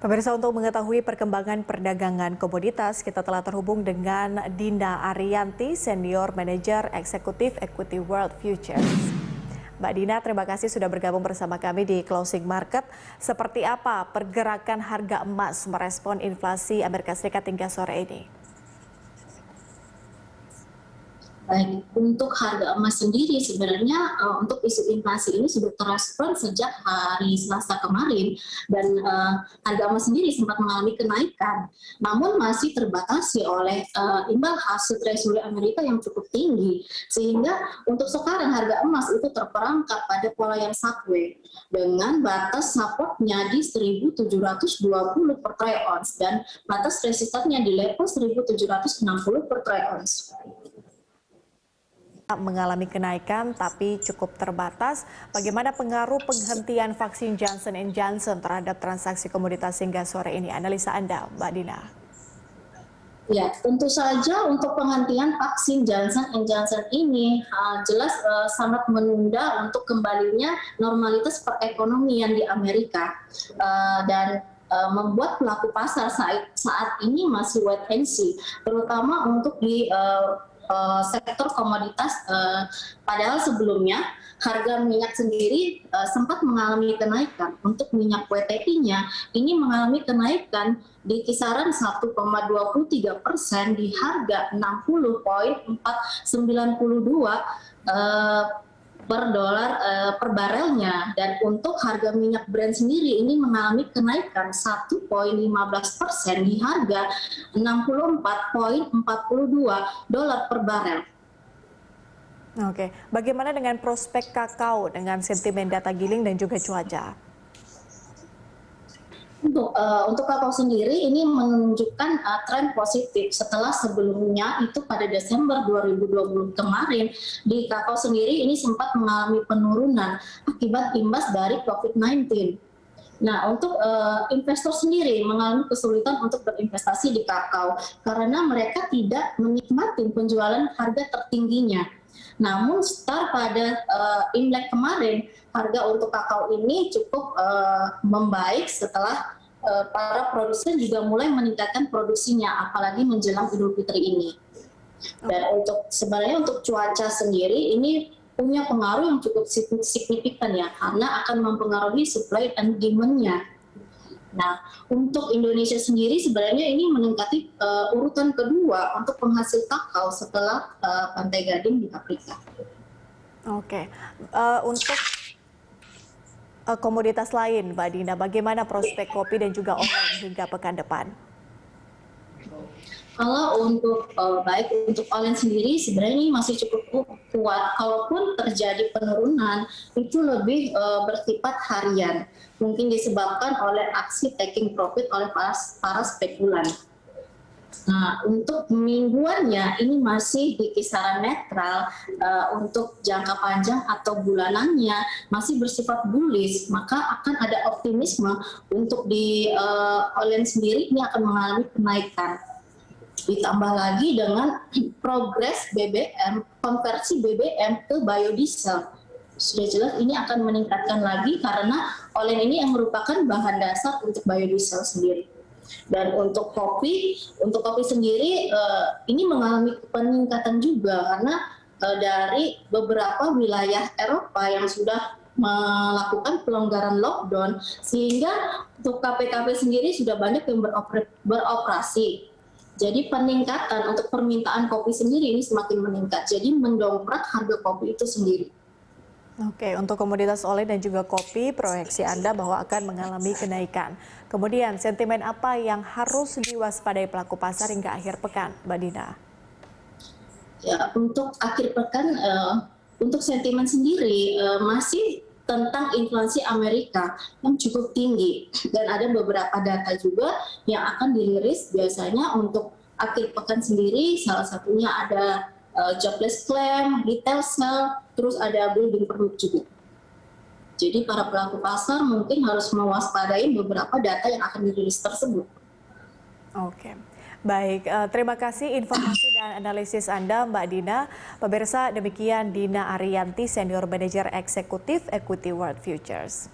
Pemirsa, untuk mengetahui perkembangan perdagangan komoditas, kita telah terhubung dengan Dina Ariyanti, Senior Manager Eksekutif Equity World Futures. Mbak Dina, terima kasih sudah bergabung bersama kami di Closing Market. Seperti apa pergerakan harga emas merespon inflasi Amerika Serikat hingga sore ini? Baik, untuk harga emas sendiri sebenarnya untuk isu inflasi ini sudah terespon sejak hari Selasa kemarin dan harga emas sendiri sempat mengalami kenaikan, namun masih terbatasi oleh imbal hasil treasury Amerika yang cukup tinggi, sehingga untuk sekarang harga emas itu terperangkap pada pola yang sideways dengan batas supportnya di 1.720 per troy ounce dan batas resistannya di level 1.760 per troy ounce. Mengalami kenaikan tapi cukup terbatas. Bagaimana pengaruh penghentian vaksin Johnson & Johnson terhadap transaksi komoditas hingga sore ini? Analisa Anda, Mbak Dina. Ya, tentu saja untuk penghentian vaksin Johnson & Johnson ini jelas sangat menunda untuk kembalinya normalitas perekonomian di Amerika dan membuat pelaku pasar saat ini masih wait and see, terutama untuk di sektor komoditas. Padahal sebelumnya harga minyak sendiri sempat mengalami kenaikan. Untuk minyak WTI-nya ini mengalami kenaikan di kisaran 1,23% di harga 60,492 per dolar per barelnya, dan untuk harga minyak Brent sendiri ini mengalami kenaikan 1,15% di harga 64,42 dolar per barel. Oke, bagaimana dengan prospek kakao dengan sentimen data giling dan juga cuaca? Untuk kakao sendiri ini menunjukkan tren positif setelah sebelumnya itu pada Desember 2020 kemarin di kakao sendiri ini sempat mengalami penurunan akibat imbas dari COVID-19. Nah, untuk investor sendiri mengalami kesulitan untuk berinvestasi di kakao karena mereka tidak menikmati penjualan harga tertingginya. Namun start pada Imlek kemarin, harga untuk kakao ini cukup membaik setelah para produsen juga mulai meningkatkan produksinya, apalagi menjelang Idul Fitri ini. Dan sebenarnya untuk cuaca sendiri ini punya pengaruh yang cukup signifikan ya, karena akan mempengaruhi supply and demand-nya. Nah, untuk Indonesia sendiri sebenarnya ini meningkati urutan kedua untuk penghasil kakao setelah Pantai Gading di Afrika. Oke, untuk komoditas lain, Mbak Dina, bagaimana prospek kopi dan juga online hingga pekan depan? Kalau untuk baik untuk online sendiri sebenarnya ini masih cukup kuat. Kalaupun terjadi penurunan itu lebih bersifat harian, mungkin disebabkan oleh aksi taking profit oleh para spekulan. Nah, untuk mingguannya ini masih di kisaran netral. Untuk jangka panjang atau bulanannya masih bersifat bullish, maka akan ada optimisme untuk di online sendiri ini akan mengalami kenaikan. Ditambah lagi dengan progres BBM, konversi BBM ke biodiesel. Sudah jelas ini akan meningkatkan lagi karena online ini yang merupakan bahan dasar untuk biodiesel sendiri. Dan untuk kopi sendiri ini mengalami peningkatan juga karena dari beberapa wilayah Eropa yang sudah melakukan pelonggaran lockdown, sehingga untuk kafe-kafe sendiri sudah banyak yang beroperasi. Jadi peningkatan untuk permintaan kopi sendiri ini semakin meningkat, jadi mendongkrak harga kopi itu sendiri. Oke, untuk komoditas oleh dan juga kopi, proyeksi Anda bahwa akan mengalami kenaikan. Kemudian, sentimen apa yang harus diwaspadai pelaku pasar hingga akhir pekan, Mbak Dina? Ya, untuk akhir pekan, untuk sentimen sendiri masih tentang inflasi Amerika yang cukup tinggi, dan ada beberapa data juga yang akan dirilis biasanya untuk akhir pekan sendiri. Salah satunya ada jobless claim, retail sale, terus ada building permit juga. Jadi para pelaku pasar mungkin harus mewaspadai beberapa data yang akan dirilis tersebut. Oke. Baik, terima kasih informasi dan analisis Anda, Mbak Dina. Pemirsa, demikian Dina Ariyanti, Senior Manager Eksekutif Equity World Futures.